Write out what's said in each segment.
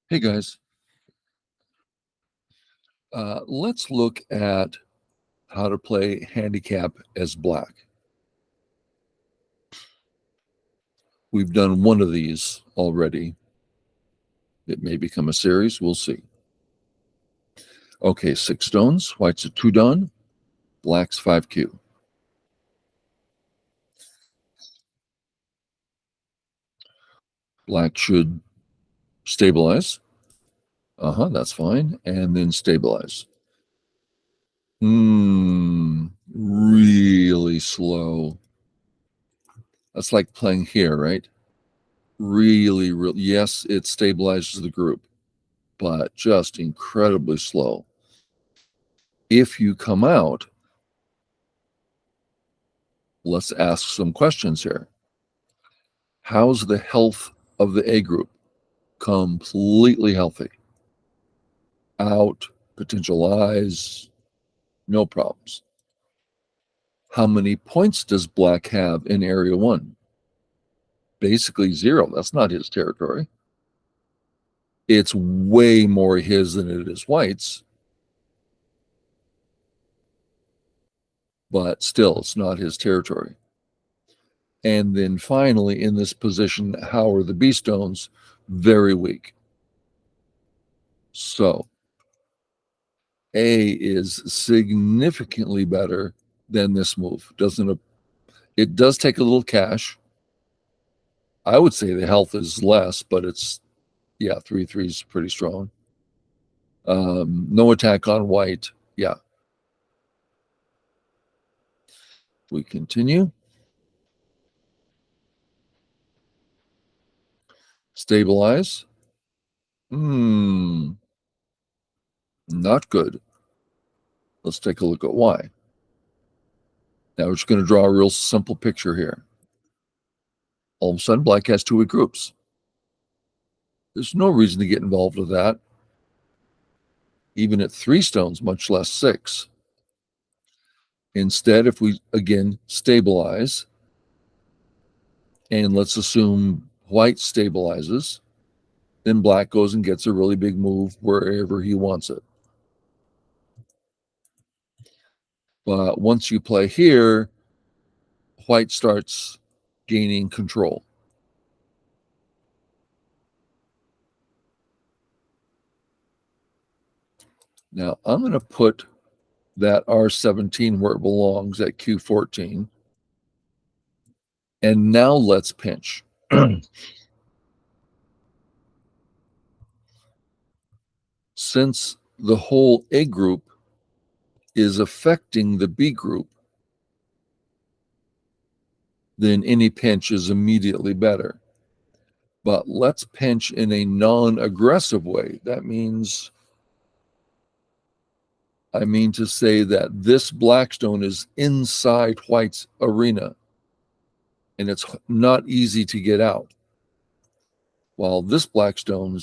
Hey guys, let's look at how to play handicap as black. We've done one of these already. It may become a series. We'll see. Okay, 6 stones. White's a 2 Don. Black's 5Q. Black should stabilize. That's fine. And then stabilize. Really slow. That's like playing here, right? Really. Yes, it stabilizes the group, but just incredibly slow. If you come out, let's ask some questions here. How's the health of the A group? Completely healthy. Out, potential eyes, no problems. How many points does black have in area 1? Basically 0. That's not his territory. It's way more his than it is white's, but still, it's not his territory. And then finally, in this position, how are the B stones? Very weak. So A is significantly better than this move. It does take a little cash. I would say the health is less, but it's 3/3 is pretty strong. No attack on white. Yeah. We continue. Stabilize. Not good. Let's take a look at why. Now we're just going to draw a real simple picture here. All of a sudden, black has 2 weak groups. There's no reason to get involved with that, even at 3 stones, much less 6. Instead, if we again stabilize, and let's assume white stabilizes, then black goes and gets a really big move wherever he wants it. But once you play here, white starts gaining control. Now I'm going to put that R17 where it belongs at Q14. And now let's pinch. Since the whole A group is affecting the B group, then any pinch is immediately better. But let's pinch in a non-aggressive way. That means, I mean to say that this blackstone is inside white's arena, and it's not easy to get out. While this blackstone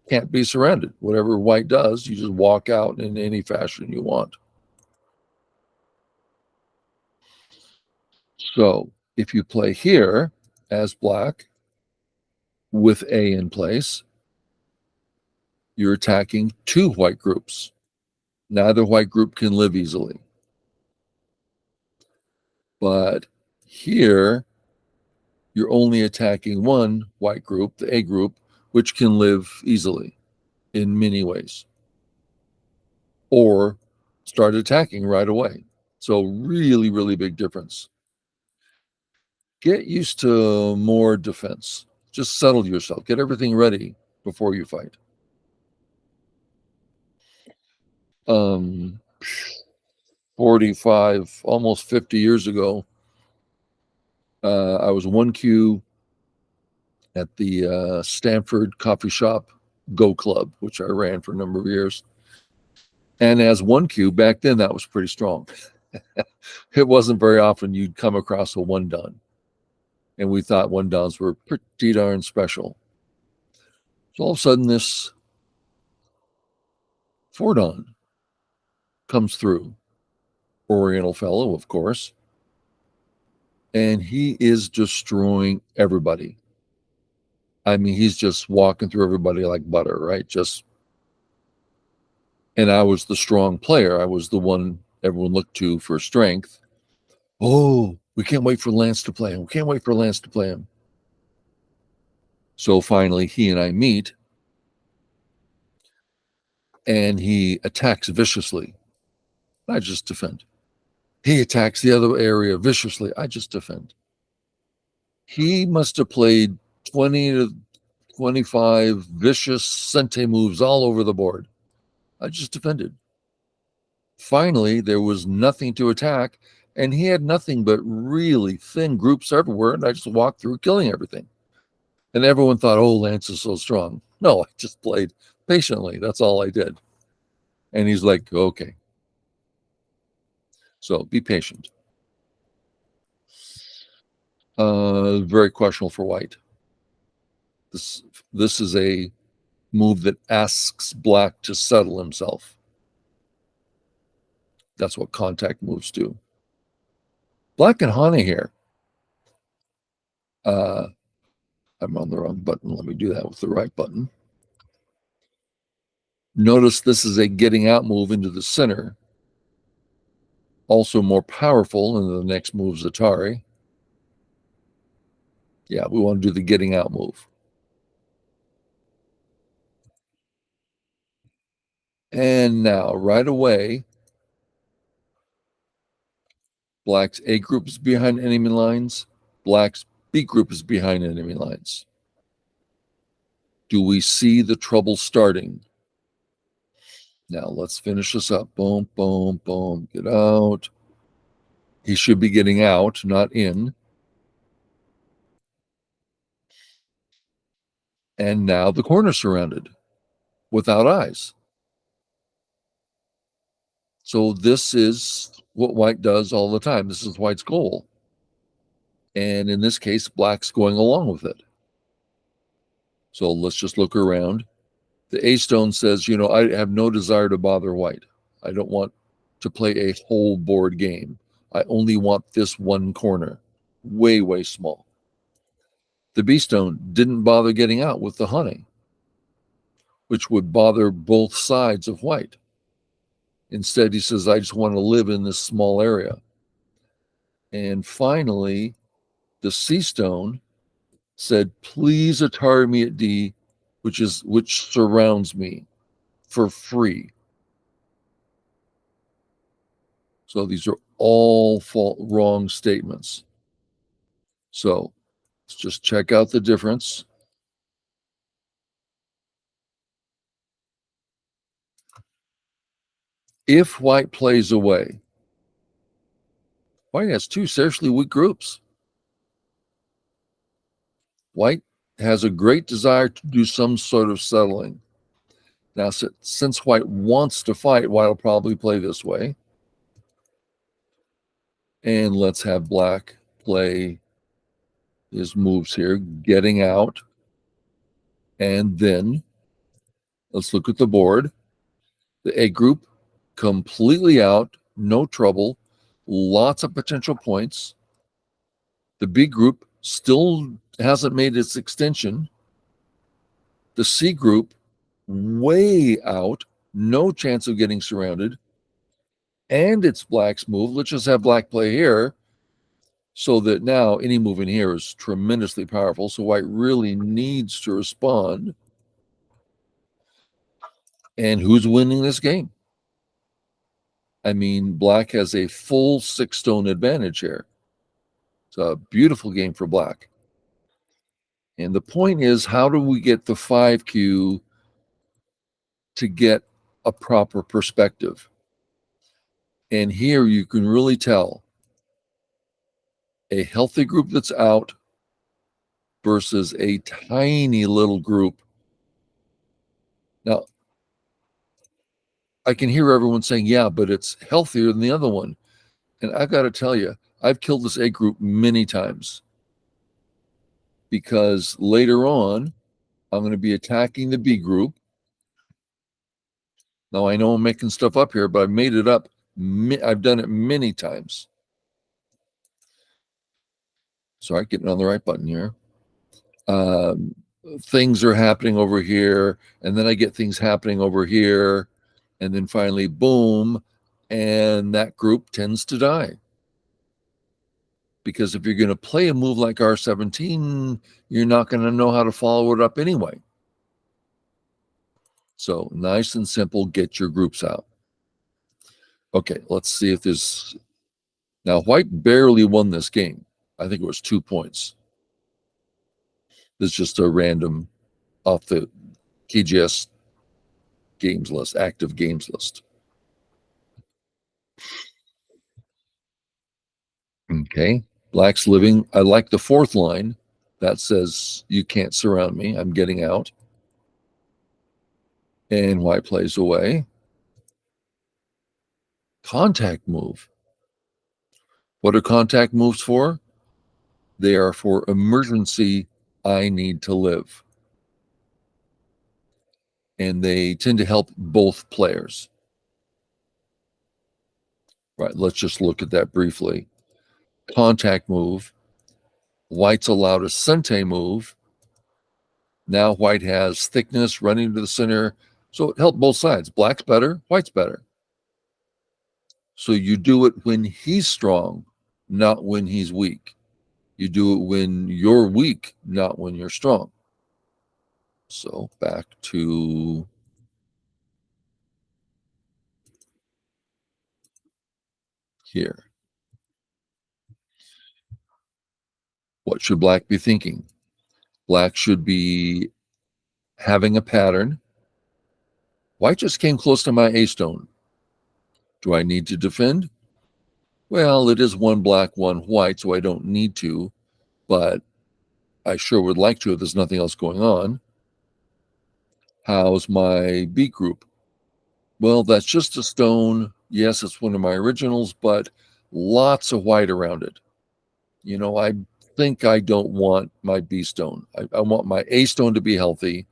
can't be surrounded. Whatever white does, you just walk out in any fashion you want. So if you play here as black with A in place, you're attacking 2 white groups. Neither white group can live easily. But here, you're only attacking 1 white group, the A group, which can live easily in many ways. Or start attacking right away. So really big difference. Get used to more defense. Just settle yourself. Get everything ready before you fight. 45, almost 50 years ago, I was 1Q at the Stanford Coffee Shop Go Club, which I ran for a number of years. And as 1Q, back then, that was pretty strong. It wasn't very often you'd come across a 1 Don. And we thought 1 Dons were pretty darn special. So all of a sudden, this 4 Don comes through. Oriental fellow, of course. And he is destroying everybody. I mean, he's just walking through everybody like butter, right? And I was the strong player. I was the one everyone looked to for strength. Oh, we can't wait for Lance to play him. We can't wait for Lance to play him. So finally, he and I meet, and he attacks viciously. I just defend. He attacks the other area viciously. I just defend. He must have played 20 to 25 vicious sente moves all over the board. I just defended. Finally, there was nothing to attack, and he had nothing but really thin groups everywhere, and I just walked through killing everything. And everyone thought, oh, Lance is so strong. No, I just played patiently. That's all I did. And he's like, okay. So be patient. Very questionable for white. This is a move that asks black to settle himself. That's what contact moves do. Black and Hane here. I'm on the wrong button. Let me do that with the right button. Notice this is a getting out move into the center. Also more powerful than the next move's Atari. Yeah, we want to do the getting out move. And now, right away, black's A group is behind enemy lines. Black's B group is behind enemy lines. Do we see the trouble starting? Now, let's finish this up. Boom, boom, boom. Get out. He should be getting out, not in. And now the corner surrounded without eyes. So this is what white does all the time. This is white's goal. And in this case, black's going along with it. So let's just look around. The A stone says, you know, I have no desire to bother white. I don't want to play a whole board game. I only want this one corner, way, way small. The B stone didn't bother getting out with the honey, which would bother both sides of white. Instead, he says, I just want to live in this small area. And finally, the C stone said, please Atari me at D, which surrounds me for free. So these are all wrong statements. So let's just check out the difference. If white plays away, white has two seriously weak groups. White has a great desire to do some sort of settling. Now, since white wants to fight, white will probably play this way. And let's have black play his moves here, getting out. And then let's look at the board. The A group completely out, no trouble, lots of potential points. The B group still hasn't made its extension. The C group way out, no chance of getting surrounded. And it's black's move. Let's just have black play here so that now any move in here is tremendously powerful. So white really needs to respond. And who's winning this game? I mean, black has a full 6-stone advantage here. It's a beautiful game for black. And the point is, how do we get the 5Q to get a proper perspective? And here you can really tell a healthy group that's out versus a tiny little group. Now, I can hear everyone saying, yeah, but it's healthier than the other one. And I've got to tell you, I've killed this A group many times because later on, I'm going to be attacking the B group. Now, I know I'm making stuff up here, but I've made it up. I've done it many times. Sorry, getting on the right button here. things are happening over here, and then I get things happening over here, and then finally, boom, and that group tends to die. Because if you're going to play a move like R17, you're not going to know how to follow it up anyway. So nice and simple, get your groups out. Okay, let's see if there's... Now, white barely won this game. I think it was 2 points. This is just a random off the KGS games list, active games list. Okay, black's living. I like the 4th line. That says you can't surround me. I'm getting out. And white plays away. Contact move. What are contact moves for? They are for emergency, I need to live. And they tend to help both players. Right, let's just look at that briefly. Contact move. White's allowed a Sente move. Now white has thickness running to the center. So it helped both sides. Black's better, white's better. So you do it when he's strong, not when he's weak. You do it when you're weak, not when you're strong. So back to here. What should black be thinking? Black should be having a pattern. White just came close to my A stone. Do I need to defend? Well, it is 1 black, 1 white, so I don't need to, but I sure would like to if there's nothing else going on. How's my B group? Well, that's just a stone. Yes, it's one of my originals, but lots of white around it. I think I don't want my B stone. I want my A stone to be healthy.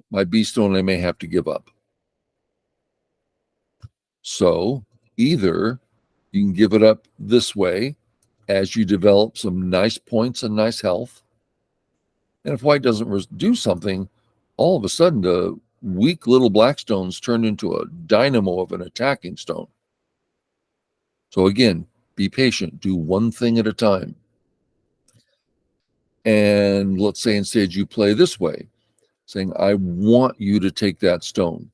My B stone I may have to give up. So either you can give it up this way as you develop some nice points and nice health. And if white doesn't do something, all of a sudden the weak little black stones turn into a dynamo of an attacking stone. So again, be patient. Do one thing at a time. And let's say instead you play this way, saying, I want you to take that stone.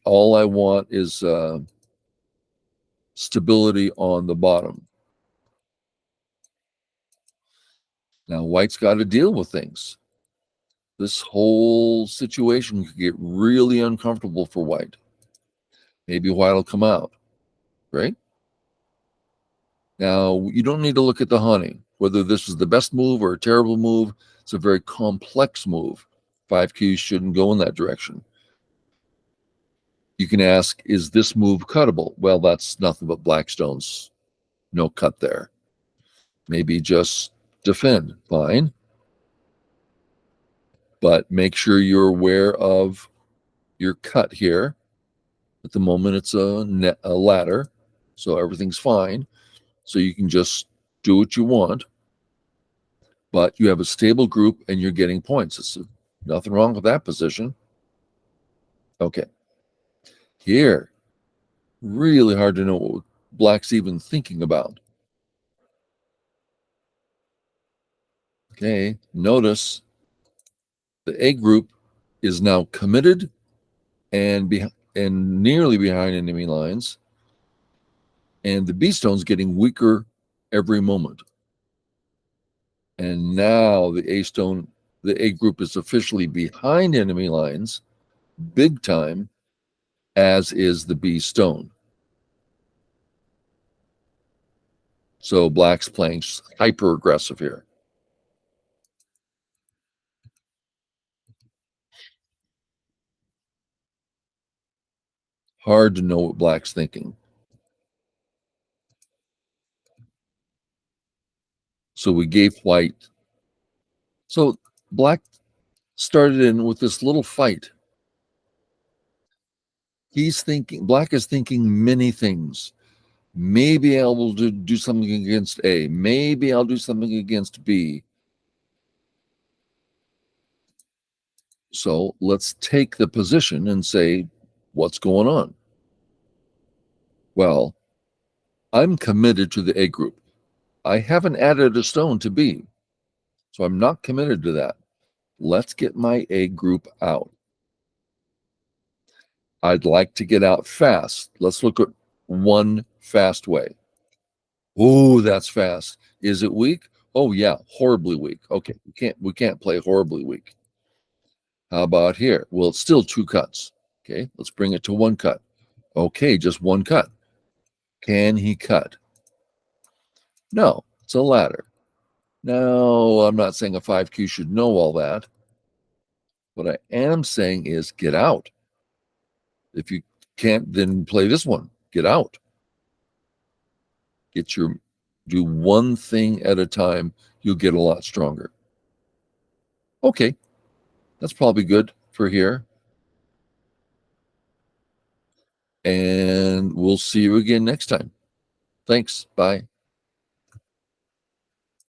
All I want is stability on the bottom. Now, white's got to deal with things. This whole situation could get really uncomfortable for white. Maybe white will come out, right? Now, you don't need to look at the honey, whether this is the best move or a terrible move. It's a very complex move. 5 keys shouldn't go in that direction. You can ask, is this move cuttable? Well, that's nothing but black stones. No cut there. Maybe just defend. Fine. But make sure you're aware of your cut here. At the moment, it's a ladder, so everything's fine. So you can just do what you want, but you have a stable group and you're getting points. It's nothing wrong with that position. Okay. Here, really hard to know what black's even thinking about. Okay, notice the A group is now committed and nearly behind enemy lines, and the B stone's getting weaker every moment. And now the A group is officially behind enemy lines, big time, as is the B stone. So black's playing hyper aggressive here. Hard to know what black's thinking. So we gave white. So black started in with this little fight. Black is thinking many things. Maybe I'll do something against A. Maybe I'll do something against B. So let's take the position and say, what's going on? Well, I'm committed to the A group. I haven't added a stone to B, so I'm not committed to that. Let's get my A group out. I'd like to get out fast. Let's look at one fast way. Oh, that's fast. Is it weak? Oh yeah, horribly weak. Okay, we can't play horribly weak. How about here? Well, it's still two cuts. Okay, let's bring it to one cut. Okay, just one cut. Can he cut? No, it's a ladder. Now, I'm not saying a 5Q should know all that. What I am saying is get out. If you can't, then play this one. Get out. Do one thing at a time. You'll get a lot stronger. Okay, that's probably good for here. And we'll see you again next time. Thanks. Bye.